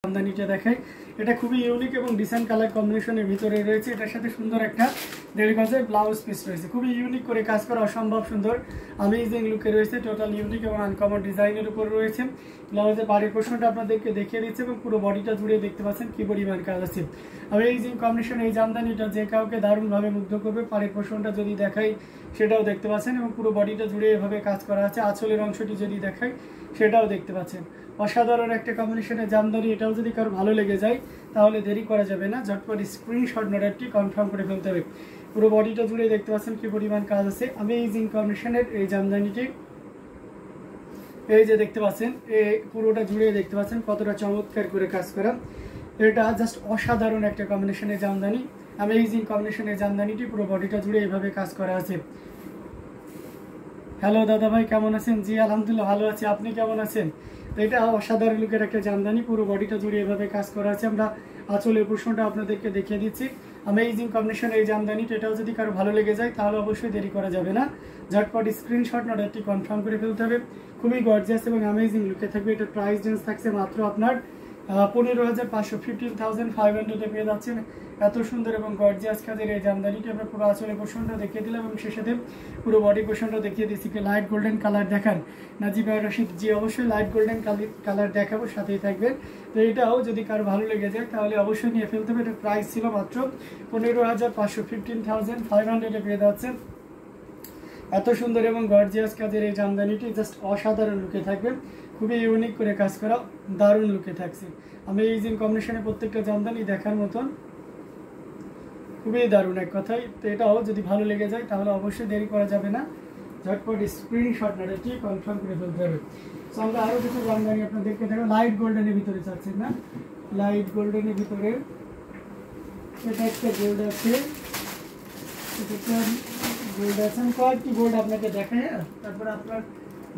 জামদানিটা দেখাই। এটা খুবই ইউনিক এবং ডিসেন্ট কালার কম্বিনেশনের ভিতরে রয়েছে। এটার সাথে সুন্দর একটা 1.5 গজের ব্লাউজ পিস রয়েছে। খুবই ইউনিক করে কাজ করা, অসম্ভব সুন্দর আমেজিং লুকে রয়েছে। টোটাল ইউনিক এবং আনকমন ডিজাইনের উপর রয়েছে। ব্লাউজের বাড়ির পোর্শনটা আপনাদেরকে দেখিয়ে দিচ্ছে এবং পুরো বডিটা জুড়ে দেখতে পাচ্ছেন কি পরিমাণ কাজ আছে। আমেজিং কম্বিনেশন এই জামদানিটা যে কাউকে দারুণভাবে মুগ্ধ করবে। বাড়ির পোর্শনটা যদি দেখাই সেটাও দেখতে পাচ্ছেন এবং পুরো বডিটা জুড়ে এভাবে কাজ করা আছে। আঁচলের অংশটি যদি দেখাই সেটাও দেখতে পাচ্ছেন। অসাধারণ একটা কম্বিনেশনের জামদানি। এটাও যদি কারো ভালো লেগে যায় তাহলে দেরি করা যাবে না, ঝটপট স্ক্রিনশট অর্ডারটি কনফার্ম করে ফেলতে হবে। পুরো বডিটা জুড়ে দেখতে পাচ্ছেন কি পরিমাণ কাজ আছে। আমেজিং কম্বিনেশনের এই জামদানিটি এই যে দেখতে পাচ্ছেন, পুরোটা জুড়ে দেখতে পাচ্ছেন কতটা চমৎকার করে কাজ করা। এটা জাস্ট অসাধারণ একটা কম্বিনেশনের জামদানি। আমেজিং কম্বিনেশনের জামদানিটি পুরো বডিটা জুড়ে এইভাবে কাজ করা আছে। হ্যালো দাদা ভাই, কেমন আছেন? জি আলহামদুলিল্লাহ ভালো আছি, আপনি কেমন আছেন? তো এটা অসাধারণ লুকের একটা জামদানি, পুরো বডিটা জুড়ে এভাবে কাজ করা আছে। আমরা আঁচলের পোর্শনটা আপনাদেরকে দেখিয়ে দিচ্ছি। আমেজিং কম্বিনেশন এই জামদানিটা, এটাও যদি কারো ভালো লেগে যায় তাহলে অবশ্যই দেরি করা যাবে না, ঝটপট স্ক্রিনশট অর্ডারটি কনফার্ম করে ফেলতে হবে। খুবই গর্জিয়াস এবং আমেজিং লুকে থাকবে। এটা প্রাইস রেঞ্জ থাকছে মাত্র আপনার 15,500, 15,500 পেয়ে যাচ্ছেন। এত সুন্দর এবং গর্জিয়াস কাজের এই জামদানিটি আমরা পুরো আঁচলের পোর্শনটা দেখিয়ে দিলাম এবং সে সাথে পুরো বডি পোর্শনটা দেখিয়ে দিচ্ছি। লাইট গোল্ডেন কালার দেখান নাজিবা রশিদ জি, অবশ্যই লাইট গোল্ডেন কালার দেখাবো, সাথেই থাকবেন। তো এটাও যদি কারো ভালো লেগে যায় তাহলে অবশ্যই নিয়ে ফেলতে হবে। এটার প্রাইস ছিল মাত্র 15,500, 15,500 পেয়ে যাচ্ছেন। এত সুন্দর এবং গর্জিয়াস কাজের এই জামদানিটি জাস্ট অসাধারণ লুকে থাকবে। খুবই ইউনিক করে কাজ করা, দারুণ লুকে থাকছে। আমি এই যে কম্বিনেশনে প্রত্যেকটা জামদানি দেখার মতন, খুবই দারুণ এক কথায়। তো এটাও যদি ভালো লেগে যায় তাহলে অবশ্যই দেরি করা যাবে না, ঝটপট স্ক্রিনশট নাটি কনফার্ম করে ফেলতে হবে। সো আমরা আরও কিছু জামদানি আপনাদেরকে দেখো। লাইট গোল্ডেনের ভিতরে চাচ্ছেন না, লাইট গোল্ডেনের ভিতরে এটা একটা গোল্ড আছে, গোল্ড আছে। আমি কয়েকটি গোল্ড আপনাকে দেখাই, তারপরে আপনার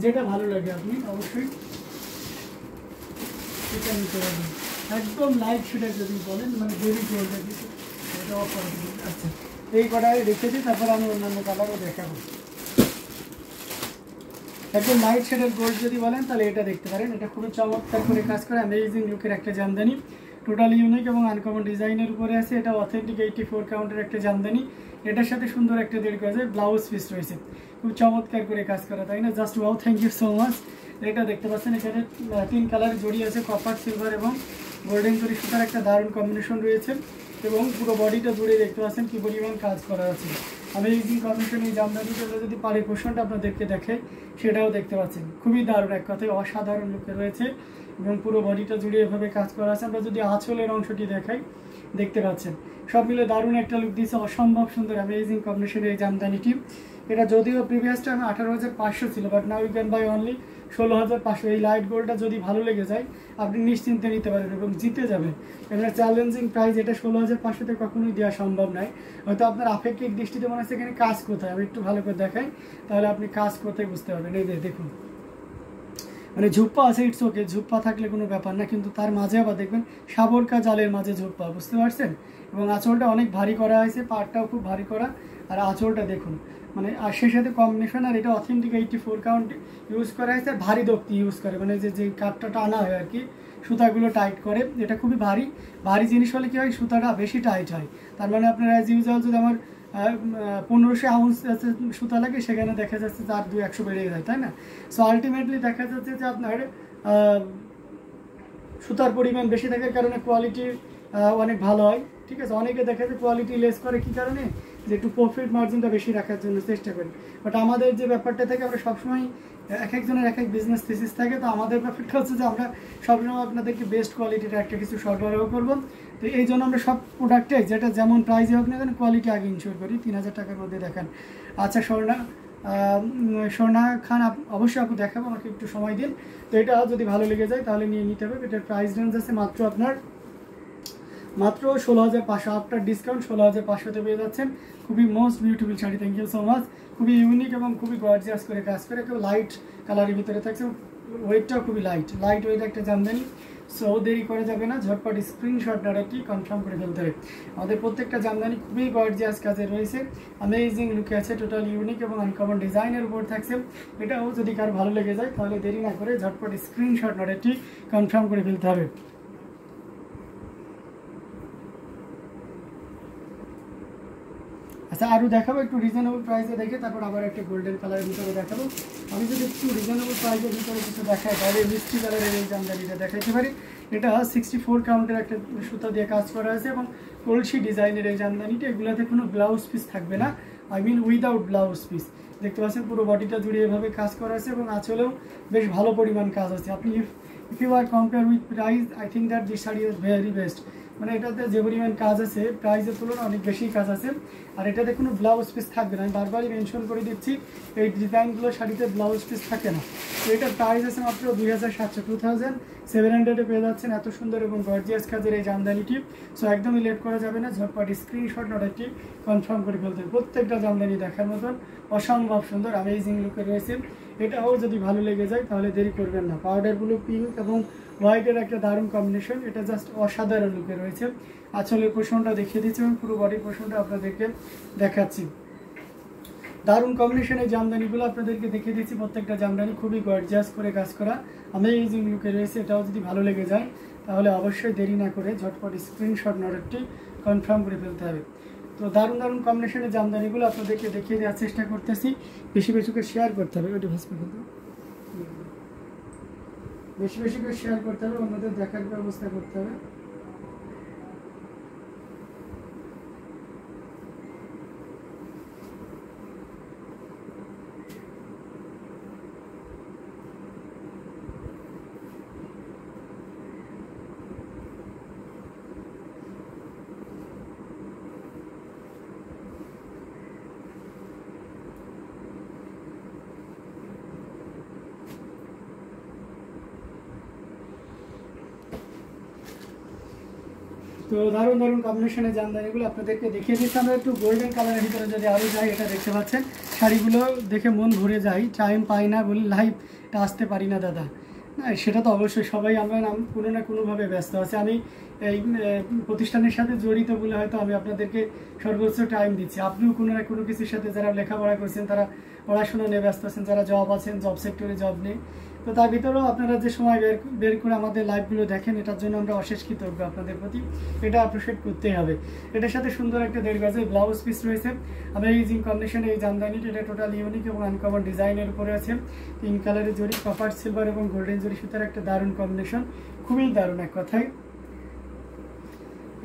যেটা ভালো লাগে আপনি অবশ্যই এটা নিতে পারবেন। একদম লাইট শেডের যদি বলেন, মানে বেরি গোল্ডের দিকে এটা অফ করে দিন। আচ্ছা, এই কটাই রেখে দিই, তারপর আমি অন্যান্য কালারও দেখাবো। একদম লাইট শেডের গোল্ড যদি বলেন তাহলে এটা দেখতে পারেন। এটা খুবই চমৎকার করে কাজ করে, অ্যামেজিং লুকের একটা জামদানি। টোটালি ইউনিক এবং আনকমন ডিজাইনের উপরে আছে। এটা অথেন্টিক 84 কাউন্টের একটা জামদানি। এটার সাথে সুন্দর একটা 1.5 গজের ব্লাউজ পিস রয়েছে। খুব চমৎকার করে কাজ করা, তাই না? Just wow, thank you so much. এটা দেখতে পাচ্ছেন এখানে 3 কালার জড়ি আছে, কপার, সিলভার এবং গোল্ডেন জড়ি সুতার একটা দারুণ কম্বিনেশন রয়েছে এবং পুরো বডিটা জুড়ে দেখতে পাচ্ছেন কি পরিমাণ কাজ করা আছে। আমি এই কম্বিনেশন এই জামদানিটা যদি পাড়ির পোর্শনটা আপনাদেরকে দেখে সেটাও দেখতে পাচ্ছেন। খুবই দারুণ এক কথায় অসাধারণ লুকে রয়েছে এবং পুরো বডিটা জুড়ে এভাবে কাজ করা আছে। আমরা যদি আঁচলের অংশটি দেখাই দেখতে পাচ্ছেন সব মিলে দারুণ একটা লুক দিয়েছে, অসম্ভব সুন্দর অ্যামেজিং কম্বিনেশনের এই জামদানিটি। এটা যদিও প্রিভিয়াস টাইমে 18,500 ছিল, but now you can buy only 16,500। এই লাইট গোল্ডটা যদি ভালো লেগে যায় আপনি নিশ্চিন্তে নিতে পারেন এবং জিতে যাবেন। এবার চ্যালেঞ্জিং প্রাইস, এটা 16,500তে কখনোই দেওয়া সম্ভব নয়। হয়তো আপনার আপেক্ষিক দৃষ্টিতে মনে হচ্ছে এখানে কাজ কোথায়, আমি একটু ভালো করে দেখাই তাহলে আপনি কাজ কোথায় বুঝতে পারবেন। এই দেখুন, মানে ঝুপ্পা আছে, ইটস ওকে, ঝুপ্পা থাকলে কোনো ব্যাপার না, কিন্তু তার মাঝে আবার দেখবেন সাবরকা জালের মাঝে ঝুপ্পা, বুঝতে পারছেন? এবং আঁচলটা অনেক ভারী করা হয়েছে, পাড়টাও খুব ভারী করা, আর আঁচলটা দেখুন মানে, আর সেই সাথে কম্বিনেশন। আর এটা অথেন্টিক 84 কাউন্ট ইউজ করা হয়েছে, ভারী দক্তি ইউজ করে, মানে যে কাঠটা টানা হয় আর কি, সুতাগুলো টাইট করে। এটা খুবই ভারী, ভারী জিনিস হলে কী হয়, সুতাটা বেশি টাইট হয়। তার মানে আপনার অ্যাজ ইউজুয়াল যদি আমার 1500 আউন্স সুতা লাগে, সেখানে দেখা যাচ্ছে যে আর 200 বেড়ে যায়, তাই না? সো আলটিমেটলি দেখা যাচ্ছে যে আপনার সুতার পরিমাণ বেশি থাকার কারণে কোয়ালিটি অনেক ভালো হয়, ঠিক আছে? অনেকে দেখা যায় কোয়ালিটি লেস করে কী কারণে, যে একটু প্রফিট মার্জিনটা বেশি রাখার জন্য চেষ্টা করি। বাট আমাদের যে ব্যাপারটা থাকে, আমরা সবসময় এক একজনের এক এক বিজনেস থিসিস থাকে। তো আমাদের ব্যাপারটা হচ্ছে যে আমরা সবসময় আপনাদেরকে বেস্ট কোয়ালিটির একটা কিছু সরবরাহ করবো। তো এই জন্য আমরা সব প্রোডাক্টে যেটা যেমন প্রাইসে হোক না কেন কোয়ালিটি আগে ইনশিওর করি। 3,000 টাকার মধ্যে দেখান। আচ্ছা স্বর্ণা খান, অবশ্যই আপু দেখাবো, আমাকে একটু সময় দিন। তো এটা যদি ভালো লেগে যায় তাহলে নিয়ে নিতে হবে। এটার প্রাইস রেঞ্জ আছে মাত্র 16,500, আফটার ডিসকাউন্ট 16,500তে পেয়ে যাচ্ছেন। খুবই most beautiful sari, thank you so much. খুবই ইউনিক এবং খুবই গর্জিয়াস করে কাজ করে, কেউ লাইট কালারের ভিতরে থাকছে, ওয়েটটাও খুবই লাইট ওয়েট একটা জামদানি। সো দেরি করা যাবে না, ঝটপট স্ক্রিনশট ডাইরেক্টলি কনফার্ম করে ফেলতে হবে। আমাদের প্রত্যেকটা জামদানি খুবই গর্জিয়াস কাজে রয়েছে, অ্যামেজিং লুকে আছে, টোটাল ইউনিক এবং আনকমন ডিজাইনের উপর থাকছে। এটাও যদি কারো ভালো লেগে যায় তাহলে দেরি না করে ঝটপট স্ক্রিনশট ডাইরেক্টলি কনফার্ম করে ফেলতে হবে। আচ্ছা আরও দেখাবো একটু রিজনেবল প্রাইসে দেখে, তারপর আবার একটা গোল্ডেন কালারের ভিতরে দেখাবো। আমি যদি একটু রিজনেবল প্রাইসের ভিতরে কিছু দেখাই তাহলে মিষ্টি কালারের এই জামদানিটা দেখাইতে পারি। এটা 64 কাউন্টের একটা সুতা দিয়ে কাজ করা আছে এবং কলসি ডিজাইনের এই জামদানিটা, এগুলোতে কোনো ব্লাউজ পিস থাকবে না, I mean without blouse piece. দেখতে পাচ্ছেন পুরো বডিটা জুড়ে এভাবে কাজ করা আছে এবং আঁচলেও বেশ ভালো পরিমাণ কাজ আছে। আপনি if you are compare with price, I think that this sari is very best. মানে এটাতে যে পরিমাণ কাজ আছে প্রাইসের তুলনায় অনেক বেশি কাজ আছে, আর এটাতে কোনো ব্লাউজ পিস থাকবে না। আমি বারবারই মেনশন করে দিচ্ছি এই ডিজাইনগুলো শাড়িতে ব্লাউজ পিস থাকে না। তো এটার প্রাইস আছে মাত্র 2700, 2700 পেয়ে যাচ্ছেন এত সুন্দর এবং গর্জিয়াস কাজের এই জামদানিটি। সো একদমই লেট করা যাবে না, ঝটপট স্ক্রিনশট নোট একটি কনফার্ম করে ফেলতে হবে। প্রত্যেকটা জামদানি দেখার মতন অসম্ভব সুন্দর অ্যামেজিং লুকে রয়েছে। এটাও যদি ভালো লেগে যায় তাহলে দেরি করবেন না। পাউডার ব্লু, পিঙ্ক এবং হোয়াইটের একটা দারুণ কম্বিনেশন, এটা জাস্ট অসাধারণ লুকে রয়েছে। আঁচলের পোষণটা দেখিয়ে দিচ্ছি এবং পুরো বডির পোষণটা আপনাদেরকে দেখাচ্ছি। দারুণ কম্বিনেশনের জামদানিগুলো আপনাদেরকে দেখিয়ে দিচ্ছি। প্রত্যেকটা জামদানি খুবই গর্জিয়াস করে কাজ করা অ্যামেজিং লুকে রয়েছে। এটাও যদি ভালো লেগে যায় তাহলে অবশ্যই দেরি না করে ঝটপট স্ক্রিনশট নোটটি কনফার্ম করে ফেলতে হবে। তো দারুণ দারুণ কম্বিনেশনের জামদানিগুলো আপনাদেরকে দেখিয়ে দেওয়ার চেষ্টা করতেছি। বেশি বেশি করে শেয়ার করতে হবে, ওইটা ভাস করতে হবে, বেশি বেশি করে শেয়ার করতে হবে, অন্যদের দেখার ব্যবস্থা করতে হবে। তো দারুণ দারুণ কম্বিনেশনের জামদানিগুলো আপনাদেরকে দেখিয়ে দিচ্ছি। আমরা একটু গোল্ডেন কালারের ভিতরে যদি আরও যাই, এটা দেখতে পাচ্ছেন শাড়িগুলো দেখে মন ভরে যায়। টাইম পাই না বলে লাইভটা আসতে পারি না দাদা, না সেটা তো অবশ্যই, সবাই আমরা কোনো না কোনোভাবে ব্যস্ত আছে। আমি এই প্রতিষ্ঠানের সাথে জড়িত বলে হয়তো আমি আপনাদেরকে সর্বোচ্চ টাইম দিচ্ছি। আপনিও কোনো না কোনো কিছুর সাথে যারা লেখাপড়া করছেন তারা পড়াশোনা নিয়ে ব্যস্ত আছেন, যারা জব আছেন জব সেক্টরে জব নেই, তো তার ভিতরেও আপনারা যে সময় বের করে আমাদের লাইভগুলো দেখেন, এটার জন্য আমরা অশেষ কৃতজ্ঞ আপনাদের প্রতি। এটা অ্যাপ্রিশিয়েট করতেই হবে। এটার সাথে সুন্দর একটা 1.5 গজের ব্লাউজ পিস রয়েছে অ্যামেজিং কম্বিনেশনে এই জামদানিটি। এটা টোটাল ইউনিক এবং আনকমন ডিজাইনের উপরে আছে। 3 কালারের জড়ি, কপার সিলভার এবং গোল্ডেন জড়ি সুতার একটা দারুণ কম্বিনেশন, খুবই দারুণ এক কথায়।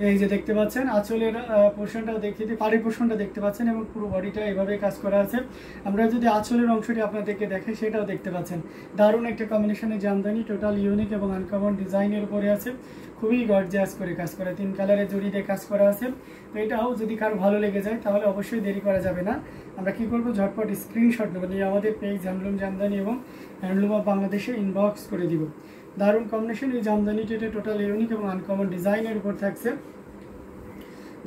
এই যে দেখতে পাচ্ছেন আঁচলের পোর্শনটা দেখিয়ে দিই, পাড়ের পোর্শনটা দেখতে পাচ্ছেন এবং পুরো বডিটা এভাবে কাজ করা আছে। আমরা যদি আঁচলের অংশটি আপনাদেরকে দেখাই সেটাও দেখতে পাচ্ছেন। দারুণ একটা কম্বিনেশনের জামদানি, টোটাল ইউনিক এবং আনকমন ডিজাইনের উপরে আছে, খুবই গর্জিয়াস করে কাজ করা। 3 কালারের জড়ি দিয়ে কাজ করা আছে। তো এটাও যদি কারো ভালো লেগে যায় তাহলে অবশ্যই দেরি করা যাবে না। আমরা কি করব, ঝটপট স্ক্রিনশট নেব, নিয়ে আমাদের পেজ হ্যান্ডলুম জামদানি এবং হ্যান্ডলুম অফ বাংলাদেশে ইনবক্স করে দিব। দারুণ কম্বিনেশন এই জামদানিটি, এটা টোটাল ইউনিক এবং আনকমন ডিজাইনের উপর থাকছে।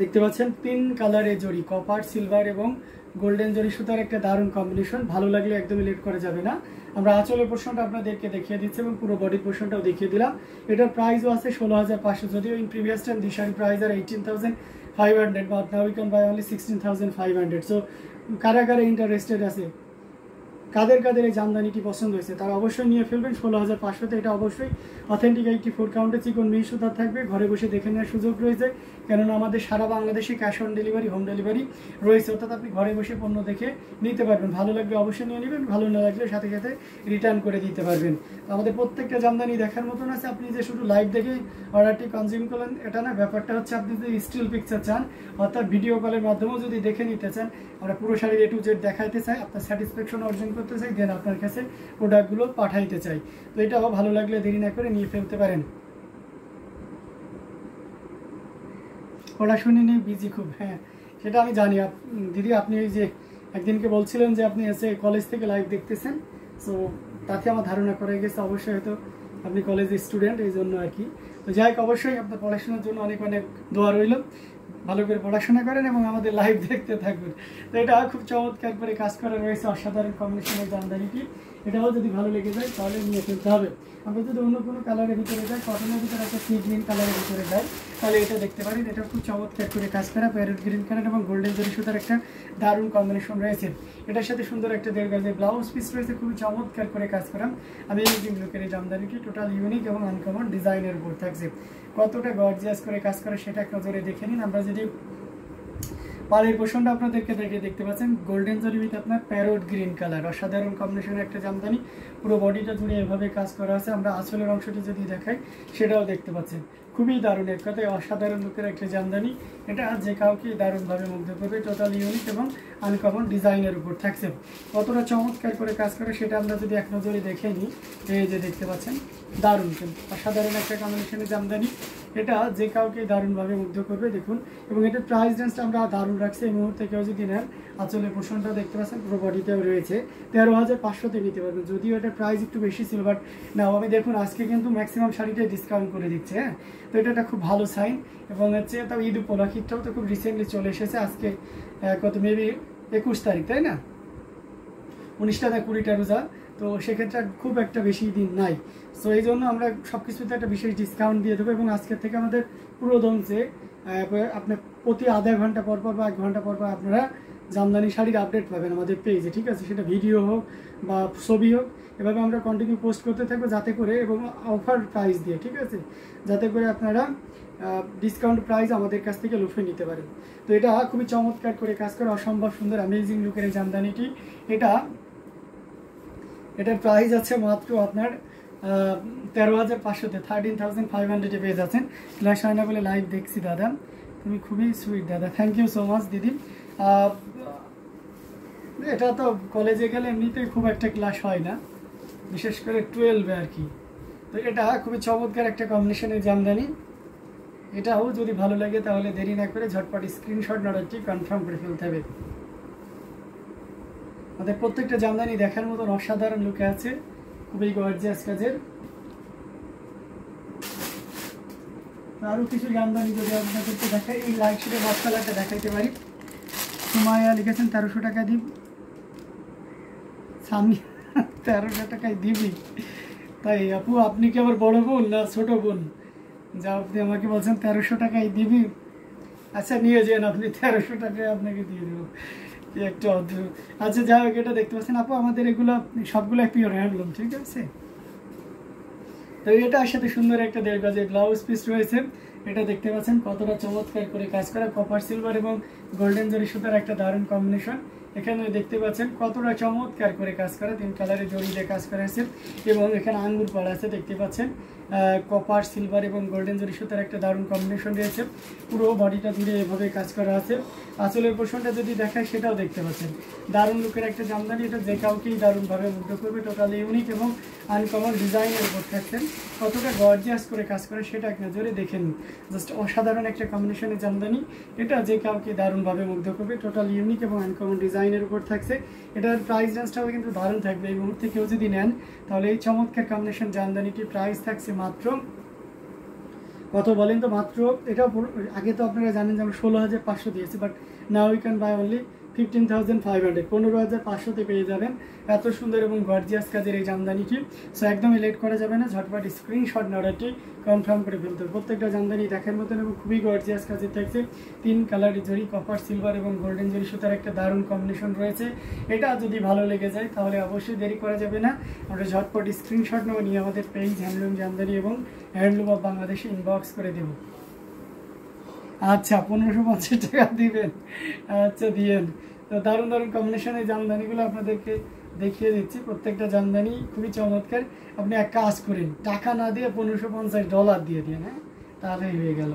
দেখতে পাচ্ছেন 3 কালারের জড়ি, কপার সিলভার এবং গোল্ডেন জড়ি সুতার একটা দারুণ কম্বিনেশন। ভালো লাগলে একদমই লেট করা যাবে না। আমরা আঁচলের পোর্শনটা আপনাদেরকে দেখিয়ে দিচ্ছি এবং পুরো বডির পোর্শনটাও দেখিয়ে দিলাম। এটার প্রাইসও আছে 16,500, যদিও in previous time this sari price are 18,500, but now we can buy only 16,500। So কারা কারা ইন্টারেস্টেড আছে, কাদের কাদের এই জামদানিটি পছন্দ হয়েছে তারা অবশ্যই নিয়ে ফেলবেন। 16,500তে এটা অবশ্যই অথেন্টিক 84 কাউন্টে চিকন মিহি সুতার থাকবে। ঘরে বসে দেখে নেওয়ার সুযোগ রয়েছে, কেননা আমাদের সারা বাংলাদেশে cash on delivery, home delivery রয়েছে, অর্থাৎ আপনি ঘরে বসে পণ্য দেখে নিতে পারবেন। ভালো লাগলে অবশ্যই নিয়ে নেবেন, ভালো না লাগলে সাথে সাথে রিটার্ন করে দিতে পারবেন। আমাদের প্রত্যেকটা জামদানি দেখার মতন আছে। আপনি যে শুধু লাইভ দেখে অর্ডারটি কনজিউম করলেন এটা না, ব্যাপারটা হচ্ছে আপনি যদি স্টিল পিকচার চান, অর্থাৎ ভিডিও কলের মাধ্যমেও যদি দেখে নিতে চান, আমরা পুরো শাড়ির A to Z দেখাইতে চাই, আপনার স্যাটিসফ্যাকশন অর্জন করতে চাই, দেন আপনার কাছে প্রোডাক্টগুলো পাঠাইতে চাই। তো এটাও ভালো লাগলে দেরি না করে নিয়ে ফেলতে পারেন। পড়াশুনি নিয়ে বিজি খুব, হ্যাঁ সেটা আমি জানি। দিদি আপনি ওই যে একদিনকে বলছিলেন যে আপনি এসে কলেজ থেকে লাইভ দেখতেছেন, সো তাতে আমার ধারণা করে গেছে অবশ্যই হয়তো আপনি কলেজ স্টুডেন্ট, এই জন্য আর কি। তো যাই হোক, অবশ্যই আপনার পড়াশোনার জন্য অনেক অনেক দোয়া রইল। ভালো করে পড়াশোনা করেন এবং আমাদের লাইভ দেখতে থাকবেন। তো এটা খুব চমৎকার করে কাজ করা রয়েছে, অসাধারণ কম্বিনেশনের জামদানিটি। এটাও যদি ভালো লেগে যায় তাহলে নিয়ে ফেলতে হবে। আমরা যদি অন্য কোনো কালারের ভিতরে যাই, কটনের ভিতরে একটা সি গ্রিন কালারের ভিতরে যাই, তাহলে এটা দেখতে পারেন। এটা খুব চমৎকার করে কাজ করা, প্যারেট গ্রিন কালার এবং গোল্ডেন জরি সুতার একটা দারুণ কম্বিনেশন রয়েছে। এটার সাথে সুন্দর একটা 1.5 গজের ব্লাউজ পিস রয়েছে, খুবই চমৎকার করে কাজ করা। আমি এই লুকের এই জামদানিটি টোটাল ইউনিক এবং আনকমন ডিজাইনের উপর থাকছে। কতটা গর্জিয়াস করে কাজ করে সেটা এক নজরে দেখে নিন। আমরা যদি পালের পোষণটা আপনাদেরকে দেখতে পাচ্ছেন গোল্ডেন জরি উইথ আপনার প্যারোট গ্রিন কালার, অসাধারণ কম্বিনেশনের একটা জামদানি। পুরো বডিটা জুড়ে এভাবে কাজ করা আছে। আমরা আঁচলের অংশটি যদি দেখাই সেটাও দেখতে পাচ্ছেন, খুবই দারুণ, এক কথায় অসাধারণ লুকের একটা জামদানি। এটা যে কাউকে দারুণভাবে মুগ্ধ করবে, টোটাল ইউনিক এবং আনকমন ডিজাইনের উপর থাকছে। কতটা চমৎকার করে কাজ করে সেটা আমরা যদি এক নজরে দেখে নিই, এই যে দেখতে পাচ্ছেন দারুণ, কিন্তু অসাধারণ একটা কম্বিনেশনের জামদানি। এটা যে কাউকে দারুণভাবে মুগ্ধ করবে দেখুন। এবং এটার প্রাইস রেঞ্জটা আমরা দারুণ রাখছি। এই মুহূর্তে কেউ যদি নেন, আঁচলের পোষণটা দেখতে পাচ্ছেন পুরো বডিতেও রয়েছে, 13,500-তে নিতে পারবেন। যদিও এটার প্রাইস একটু বেশি ছিল, বাট নাও আমি দেখুন আজকে কিন্তু ম্যাক্সিমাম শাড়িটাই ডিসকাউন্ট করে দিচ্ছে। হ্যাঁ, তো এটা একটা খুব ভালো সাইন। এবং হচ্ছে তাও ঈদ উপলক্ষীটাও তো খুব রিসেন্টলি চলে এসেছে। আজকে কত মেবি 21 তারিখ, তাই না? 19টা না 20টা রোজা, তো সেক্ষেত্রে খুব একটা বেশি দিন নাই। সো এই জন্য আমরা সব কিছুতে একটা বিশেষ ডিসকাউন্ট দিয়ে দেবো। এবং আজকের থেকে আমাদের পুরো দমসে আপনার প্রতি আধা ঘন্টা পর পর বা 1 ঘন্টা পর পর আপনারা জামদানি শাড়ির আপডেট পাবেন আমাদের পেজে, ঠিক আছে? সেটা ভিডিও হোক বা ছবি হোক, এভাবে আমরা কন্টিনিউ পোস্ট করতে থাকবো, যাতে করে, এবং অফার প্রাইস দিয়ে, ঠিক আছে, যাতে করে আপনারা ডিসকাউন্ট প্রাইস আমাদের কাছ থেকে লুফে নিতে পারেন। তো এটা খুবই চমৎকার করে কাজ করে, অসম্ভব সুন্দর অ্যামেজিং লুকের এই জামদানিটি। এটার প্রাইস আছে মাত্র আপনার 13,500-তে, 13,500-এ পেয়ে যাচ্ছেন। ক্লাস হয় না বলে লাইভ দেখছি দাদা, তুমি খুবই সুইট দাদা, থ্যাংক ইউ সো মাচ দিদি। এটা তো কলেজে গেলে এমনিতেই খুব একটা ক্লাস হয় না, বিশেষ করে 12-এ আর কি। তো এটা খুবই চমৎকার একটা কম্বিনেশনের জামদানি। এটাও যদি ভালো লাগে তাহলে দেরি না করে ঝটপট স্ক্রিনশট অর্ডারটি কনফার্ম করে ফেলতে হবে। আমাদের প্রত্যেকটা জামদানি দেখার মতন অসাধারণ লুকে আছে, খুবই গর্জিয়াস কাজের। আরও কিছু জামদানি যদি আপনাদেরকে দেখাই, এই লাইট শেডের হট কালারটা দেখাইতে পারি। সুমাইয়া লিখেছেন 1300 টাকা দিব, সামনে 1300 টাকায় দিবি? তাই আপু, আপনি কি আবার বড় বোন না ছোট বোন? যা আপনি আমাকে বলছেন 1300 টাকায় দিবি, আচ্ছা নিয়ে যান আপনি, 1300 টাকায় আপনাকে দিয়ে দেবো, একটু অদ্ভুত। আচ্ছা যাই হোক, এটা দেখতে পাচ্ছেন আপু, আমাদের এগুলো সবগুলো পিওর হ্যান্ডলুম, ঠিক আছে? তো এটার সাথে সুন্দর একটা 1.5 গজের ব্লাউজ পিস রয়েছে। এটা দেখতে পাচ্ছেন কতটা চমৎকার করে কাজ করা, কপার সিলভার এবং গোল্ডেন জরি সুতার একটা দারুণ কম্বিনেশন। এখানে দেখতে পাচ্ছেন কতটা চমৎকার করে কাজ করা, 3 কালারের জড়ি দিয়ে কাজ করা আছে। এবং এখানে আঙ্গুর পাড়া আছে, দেখতে পাচ্ছেন কপার সিলভার এবং গোল্ডেন জরি সুতার একটা দারুণ কম্বিনেশন রয়েছে। পুরো বডিটা জুড়ে এভাবে কাজ করা আছে। আঁচলের পোর্শনটা যদি দেখায় সেটাও দেখতে পাচ্ছেন, দারুণ লুকের একটা জামদানি। এটা যে কাউকেই দারুণভাবে মুগ্ধ করবে, টোটালি ইউনিক এবং আনকমন ডিজাইনের উপর থাকছেন। কতটা গর্জিয়াস করে কাজ করে সেটা এক নজরে দেখেন, জাস্ট অসাধারণ একটা কম্বিনেশনের জামদানি। এটা যে কাউকে দারুণভাবে মুগ্ধ করবে, টোটাল ইউনিক এবং আনকমন ডিজাইনের উপর থাকছে। এটার প্রাইস রেঞ্জটাও কিন্তু দারুণ থাকবে। এই মুহূর্তে কেউ যদি নেন তাহলে এই চমৎকার কম্বিনেশন জামদানিটির প্রাইস থাকছে মাত্র কত বলেন তো? মাত্র, এটা আগে তো আপনারা জানেন যে আমরা 16,500 দিয়েছি, but now we can buy only 15,500, 15,500-তে পেয়ে যাবেন এত সুন্দর এবং গর্জিয়াস কাজের এই জামদানিটি। সো একদমই লেট করা যাবে না, ঝটপট স্ক্রিনশট অর্ডারটি কনফার্ম করে ফেলতে হবে। প্রত্যেকটা জামদানি দেখার মতন এবং খুবই গর্জিয়াস কাজের থাকছে। 3 কালারের জড়ি, কপার সিলভার এবং গোল্ডেন জরি সুতার একটা দারুণ কম্বিনেশন রয়েছে। এটা যদি ভালো লেগে যায় তাহলে অবশ্যই দেরি করা যাবে না, আমরা ঝটপট স্ক্রিনশট নেব, নিয়ে আমাদের পেজ হ্যান্ডলুম জামদানি এবং হ্যান্ডলুম অফ বাংলাদেশে ইনবক্স করে দেব। আচ্ছা 1550 টাকা দিবেন, আচ্ছা দিয়েন। তো দারুণ দারুণ কম্বিনেশনের জামদানিগুলো আপনাদেরকে দেখিয়ে দিচ্ছি। প্রত্যেকটা জামদানি খুবই চমৎকার। আপনি এক কাজ করেন, টাকা না দিয়ে $1550 দিয়ে দিন, হ্যাঁ, তাহলেই হয়ে গেল,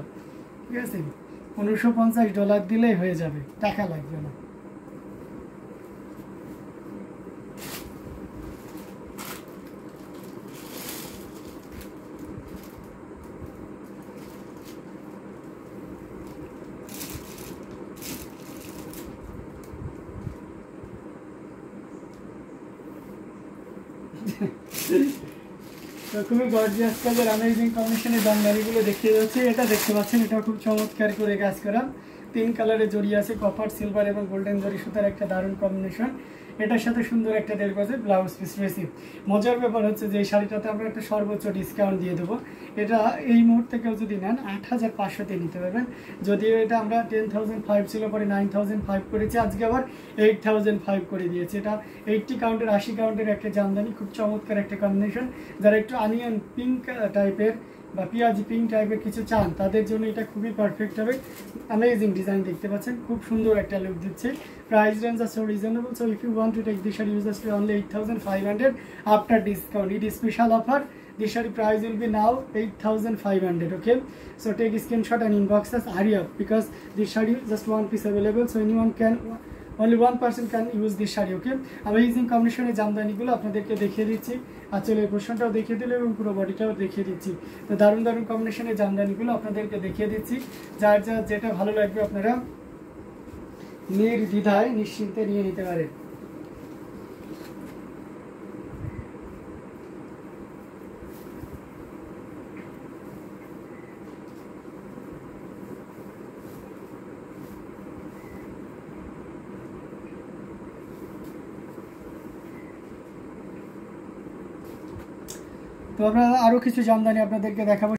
ঠিক আছে? $1550 দিলেই হয়ে যাবে, টাকা লাগবে না। তো খুবই গর্জিয়াস কালার অ্যামেজিং কম্বিনেশনের জামদানিগুলো দেখিয়ে যাচ্ছে। এটা দেখতে পাচ্ছেন, এটা খুব চমৎকার করে কাজ করা, 3 কালারের জড়ি আছে, কপার সিলভার এবং গোল্ডেন জরি সুতার একটা দারুণ কম্বিনেশন। এটার সাথে সুন্দর একটা 1.5 গজের ব্লাউজ পিস রয়েছে। মজার ব্যাপার হচ্ছে যে এই শাড়িটাতে আমরা একটা সর্বোচ্চ ডিসকাউন্ট দিয়ে দেবো। এটা এই মুহূর্তে কেউ যদি নেন 8,500-তে নিতে পারবেন। যদিও এটা আমরা 10,500 ছিল, পরে 9,500 করেছি, আজকে আবার 8,500 করে দিয়েছি। এটা 80 কাউন্টের 80 কাউন্টের একটা জামদানি, খুব চমৎকার একটা কম্বিনেশন। যারা একটু অনিয়ন পিঙ্ক টাইপের বা পিয়াজি পিঙ্ক টাইপের কিছু চান তাদের জন্য এটা খুবই পারফেক্ট হবে। অ্যামেজিং ডিজাইন দেখতে পাচ্ছেন, খুব সুন্দর একটা লুক দিচ্ছে। Price range are so reasonable, so if you want to take this sari usually only 8500 after discount. It is special offer, this shari price will be now 8500, okay? So take a screenshot and inbox us, hurry up, because this shari just one piece available, so anyone can, only one person can use this shari, okay? Amazing combination এর জামদানিগুলো আপনাদেরকে দেখিয়ে দিচ্ছি, আঁচলের পোর্শনটাও দেখিয়ে দিলে এবং পুরো বডিটাও দেখিয়ে দিচ্ছি। তো দারুণ দারুণ কম্বিনেশনের জামদানিগুলো আপনাদেরকে দেখিয়ে দিচ্ছি, যার যার যেটা ভালো লাগবে আপনারা নির্দ্বিধায় নিশ্চিন্তে নিয়ে নিতে পারেন। তো আমরা আরও কিছু জামদানি আপনাদেরকে দেখাবো।